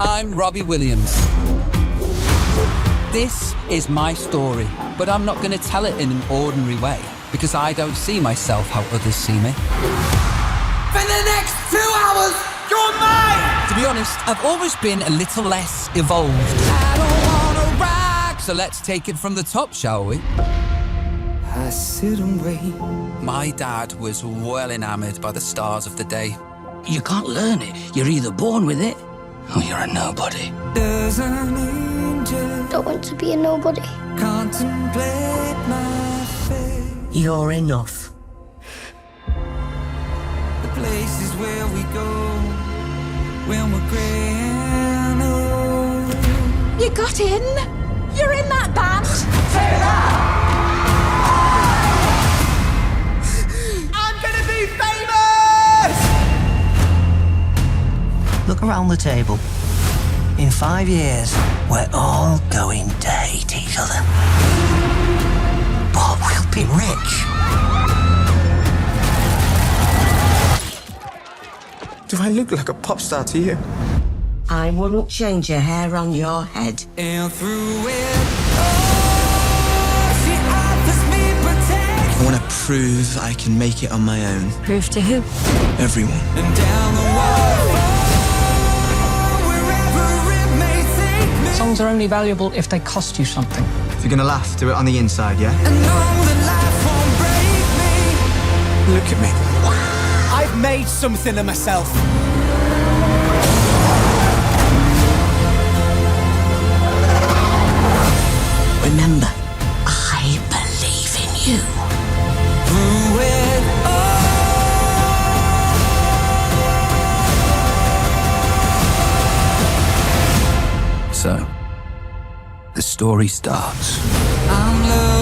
I'm Robbieja Williamsa. This is my story, but I'm not going to tell it in an ordinary way, because I don't see myself how others see me. For the next 2 hours, you're mine! To be honest, I've always been a little less evolved. I don't wanna rock, so let's take it from the top, shall we? I sit and wait. My dad was well enamoured by the stars of the day. You can't learn it. You're either born with it, or you're a nobody. There's an angel. Don't want to be a nobody. Contemplate my fate. You're enough. The places where we go when we're gray and old. You got in? You're in that band? Take that! I'm gonna be famous! Look around the table. In 5 years, we're all going to hate each other. But we'll be rich. Do I look like a pop star to you? I wouldn't change your hair on your head. And through it all, she offers me protection. I want to prove I can make it on my own. Proof to who? Everyone. And down the waterfall, wherever it may take me. Songs are only valuable if they cost you something. If you're gonna laugh, do it on the inside, yeah? I know that life won't break me. Look at me. I've made something of myself. Remember, I believe in you. Through it So, the story starts. I'm loved.